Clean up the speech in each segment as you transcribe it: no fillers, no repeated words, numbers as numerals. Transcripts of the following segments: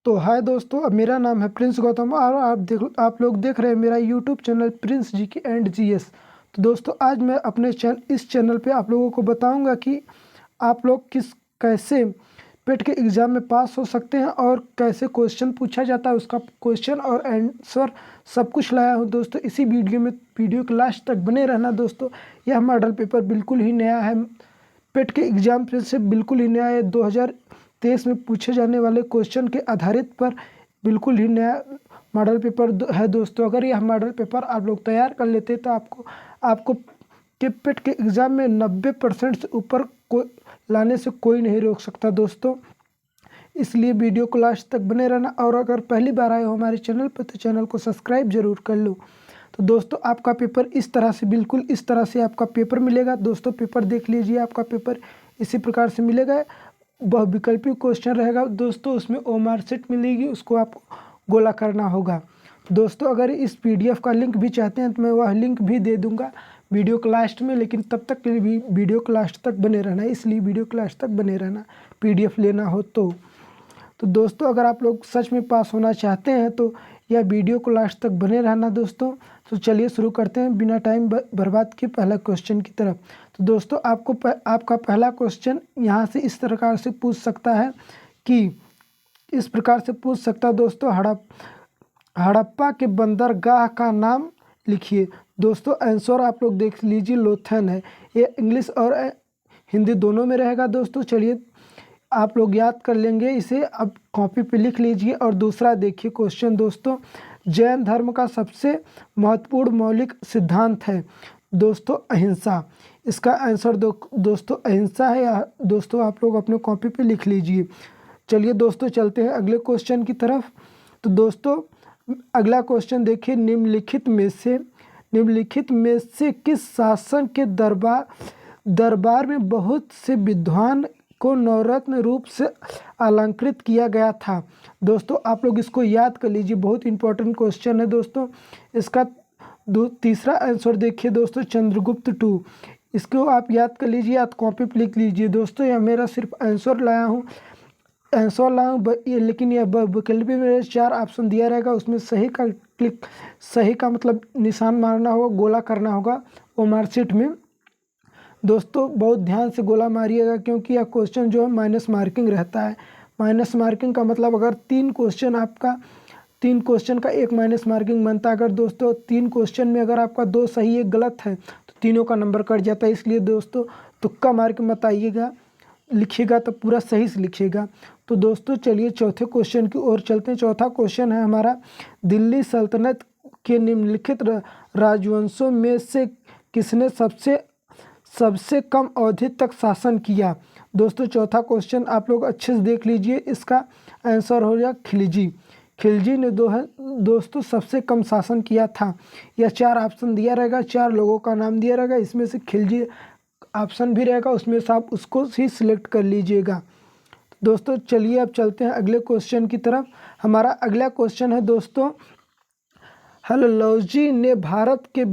तो हाय दोस्तों, अब मेरा नाम है प्रिंस गौतम और आप लोग देख रहे हैं मेरा यूट्यूब चैनल प्रिंस जी की एंड जीएस। तो दोस्तों, आज मैं अपने इस चैनल पे आप लोगों को बताऊंगा कि आप लोग कैसे पेट के एग्ज़ाम में पास हो सकते हैं और कैसे क्वेश्चन पूछा जाता है, उसका क्वेश्चन और आंसर सब कुछ लाया हूँ दोस्तों। इसी वीडियो के लास्ट तक बने रहना दोस्तों। यह मॉडल पेपर बिल्कुल ही नया है, पेट के एग्जाम से बिल्कुल ही नया है। 2023 में पूछे जाने वाले क्वेश्चन के आधारित पर बिल्कुल ही नया मॉडल पेपर है दोस्तों। अगर यह मॉडल पेपर आप लोग तैयार कर लेते तो आपको के पेट के एग्ज़ाम में 90% से ऊपर को लाने से कोई नहीं रोक सकता दोस्तों। इसलिए वीडियो को लास्ट तक बने रहना, और अगर पहली बार आए हो हमारे चैनल पर तो चैनल को सब्सक्राइब जरूर कर लो। तो दोस्तों, आपका पेपर इस तरह से, बिल्कुल इस तरह से आपका पेपर मिलेगा दोस्तों। पेपर देख लीजिए, आपका पेपर इसी प्रकार से मिलेगा। बहुविकल्पी क्वेश्चन रहेगा दोस्तों, उसमें ओएमआर शीट मिलेगी, उसको आपको गोला करना होगा दोस्तों। अगर इस पीडीएफ का लिंक भी चाहते हैं तो मैं वह लिंक भी दे दूंगा वीडियो के लास्ट में, लेकिन तब तक के लिए भी वीडियो के लास्ट तक बने रहना, इसलिए वीडियो के लास्ट तक बने रहना पीडीएफ लेना हो तो दोस्तों, अगर आप लोग सच में पास होना चाहते हैं तो यह वीडियो को लास्ट तक बने रहना दोस्तों। तो चलिए शुरू करते हैं बिना टाइम बर्बाद के पहला क्वेश्चन की तरफ। तो दोस्तों, आपका पहला क्वेश्चन यहाँ से इस प्रकार से पूछ सकता है कि इस प्रकार से पूछ सकता है दोस्तों, हड़प्पा के बंदरगाह का नाम लिखिए। दोस्तों, आंसर आप लोग देख लीजिए, लोथल है। ये इंग्लिश और हिंदी दोनों में रहेगा दोस्तों। चलिए आप लोग याद कर लेंगे इसे, अब कॉपी पे लिख लीजिए। और दूसरा देखिए क्वेश्चन दोस्तों, जैन धर्म का सबसे महत्वपूर्ण मौलिक सिद्धांत है दोस्तों अहिंसा। इसका आंसर दोस्तों अहिंसा है। या दोस्तों आप लोग अपने कॉपी पे लिख लीजिए। चलिए दोस्तों, चलते हैं अगले क्वेश्चन की तरफ। तो दोस्तों, अगला क्वेश्चन देखिए, निम्नलिखित में से किस शासक के दरबार में बहुत से विद्वान को नवरत्न रूप से अलंकृत किया गया था दोस्तों। आप लोग इसको याद कर लीजिए, बहुत इंपॉर्टेंट क्वेश्चन है दोस्तों। इसका तीसरा आंसर देखिए दोस्तों, चंद्रगुप्त टू। इसको आप याद कर लीजिए, आप कॉपी पर लिख लीजिए दोस्तों। यह मेरा सिर्फ आंसर लाया हूँ लेकिन यह वैकल्पिक में 4 ऑप्शन दिया रहेगा, उसमें सही का मतलब निशान मारना होगा, गोला करना होगा ओएमआर शीट में दोस्तों। बहुत ध्यान से गोला मारिएगा, क्योंकि यह क्वेश्चन जो है माइनस मार्किंग रहता है। माइनस मार्किंग का मतलब, अगर 3 क्वेश्चन का 1 माइनस मार्किंग बनता है। अगर दोस्तों 3 क्वेश्चन में अगर आपका 2 सही 1 गलत है तो तीनों का नंबर कट जाता है। इसलिए दोस्तों तुक्का मार के मत आइएगा, लिखिएगा तो पूरा सही से लिखिएगा। तो दोस्तों चलिए चौथे क्वेश्चन की ओर चलते हैं। चौथा क्वेश्चन है हमारा, दिल्ली सल्तनत के निम्नलिखित राजवंशों में से किसने सबसे कम अवधि तक शासन किया दोस्तों। चौथा क्वेश्चन आप लोग अच्छे से देख लीजिए, इसका आंसर हो जाएगा खिलजी ने दोस्तों सबसे कम शासन किया था। यह 4 ऑप्शन दिया रहेगा, 4 लोगों का नाम दिया रहेगा, इसमें से खिलजी ऑप्शन भी रहेगा, उसमें से आप उसको ही सिलेक्ट कर लीजिएगा दोस्तों। चलिए अब चलते हैं अगले क्वेश्चन की तरफ। हमारा अगला क्वेश्चन है दोस्तों, हललौजी ने भारत के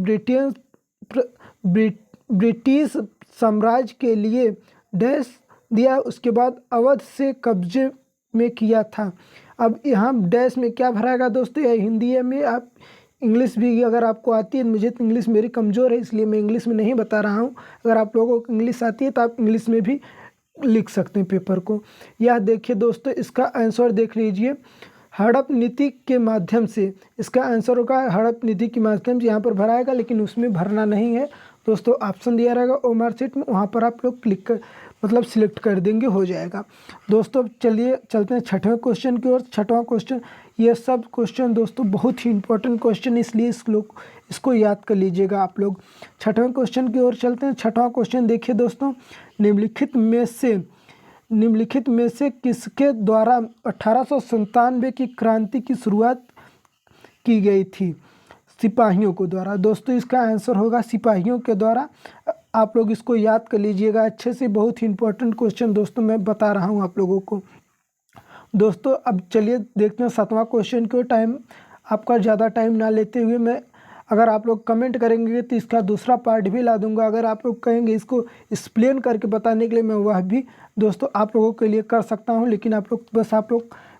ब्रिटिश साम्राज्य के लिए डैश दिया, उसके बाद अवध से कब्जे में किया था। अब यहाँ डैश में क्या भराएगा दोस्तों, यह हिंदी है में, आप इंग्लिश भी अगर आपको आती है, मुझे तो इंग्लिश मेरी कमज़ोर है इसलिए मैं इंग्लिश में नहीं बता रहा हूँ। अगर आप लोगों को इंग्लिश आती है तो आप इंग्लिश में भी लिख सकते हैं पेपर को। यह देखिए दोस्तों, इसका आंसर देख लीजिए, हड़प नीति के माध्यम से। इसका आंसर होगा हड़प नीति के माध्यम से, यहाँ पर भराएगा लेकिन उसमें भरना नहीं है दोस्तों। ऑप्शन दिया रहेगा ओएमआर शीट में, वहाँ पर आप लोग क्लिक कर मतलब सिलेक्ट कर देंगे, हो जाएगा दोस्तों। चलिए चलते हैं छठवें क्वेश्चन की ओर। छठवां क्वेश्चन, ये सब क्वेश्चन दोस्तों बहुत ही इंपॉर्टेंट क्वेश्चन, इसलिए इसको याद कर लीजिएगा आप लोग। छठवें क्वेश्चन की ओर चलते हैं। छठवां क्वेश्चन देखिए दोस्तों, निम्नलिखित में से किसके द्वारा 1897 की क्रांति की शुरुआत की गई थी। सिपाहियों को द्वारा दोस्तों, इसका आंसर होगा सिपाहियों के द्वारा। आप लोग इसको याद कर लीजिएगा अच्छे से, बहुत ही इंपॉर्टेंट क्वेश्चन दोस्तों मैं बता रहा हूँ आप लोगों को दोस्तों। अब चलिए देखते हैं 7वां क्वेश्चन को। टाइम आपका ज़्यादा टाइम ना लेते हुए मैं, अगर आप लोग कमेंट करेंगे तो इसका दूसरा पार्ट भी ला दूंगा। अगर आप लोग कहेंगे इसको एक्सप्लेन करके बताने के लिए, मैं वह भी दोस्तों आप लोगों के लिए कर सकता हूं। लेकिन आप लोग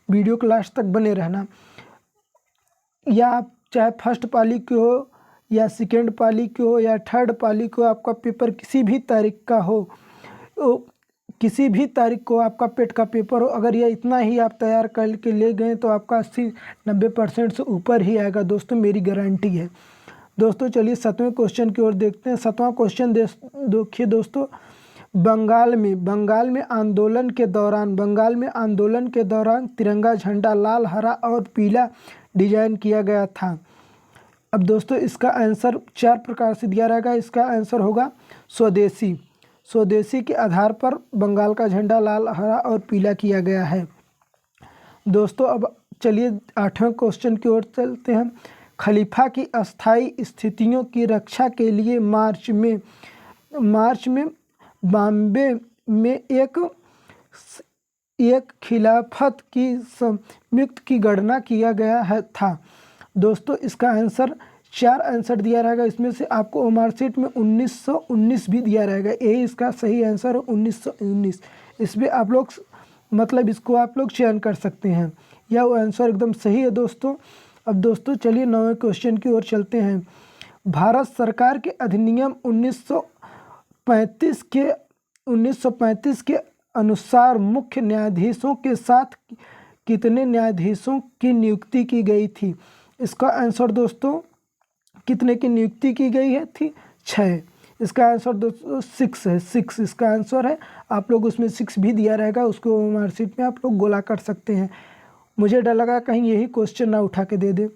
वीडियो को लास्ट तक बने रहना। या आप चाहे फर्स्ट पाली के हो या सेकेंड पाली के हो या थर्ड पाली के हो, आपका पेपर किसी भी तारीख का हो, किसी भी तारीख को आपका पेट का पेपर हो, अगर ये इतना ही आप तैयार करके ले गए तो आपका 80-90% से ऊपर ही आएगा दोस्तों, मेरी गारंटी है। दोस्तों चलिए 7वें क्वेश्चन की ओर देखते हैं। 7वां क्वेश्चन देखिए दोस्तों, बंगाल में आंदोलन के दौरान तिरंगा झंडा लाल, हरा और पीला डिजाइन किया गया था। अब दोस्तों इसका आंसर 4 प्रकार से दिया रहेगा। इसका आंसर होगा स्वदेशी के आधार पर बंगाल का झंडा लाल, हरा और पीला किया गया है। दोस्तों अब चलिए 8वें क्वेश्चन की ओर चलते हैं। खलीफा की अस्थायी स्थितियों की रक्षा के लिए मार्च में बॉम्बे में एक खिलाफत की संयुक्त की गणना किया गया था। दोस्तों इसका आंसर 4 आंसर दिया रहेगा, इसमें से आपको मार्कशीट में 1919 भी दिया रहेगा, यही इसका सही आंसर है 1919। इसमें आप लोग मतलब इसको आप लोग चयन कर सकते हैं, यह वो आंसर एकदम सही है दोस्तों। अब दोस्तों चलिए 9वें क्वेश्चन की ओर चलते हैं। भारत सरकार के अधिनियम 1935 के अनुसार मुख्य न्यायाधीशों के साथ कितने न्यायाधीशों की नियुक्ति की गई थी? इसका आंसर दोस्तों कितने की नियुक्ति की गई है थी? 6। इसका आंसर दोस्तों 6 है, 6 इसका आंसर है। आप लोग उसमें 6 भी दिया रहेगा, उसको मार्कशीट में आप लोग गोला कर सकते हैं। मुझे डर लगा कहीं यही क्वेश्चन ना उठा के दे दे।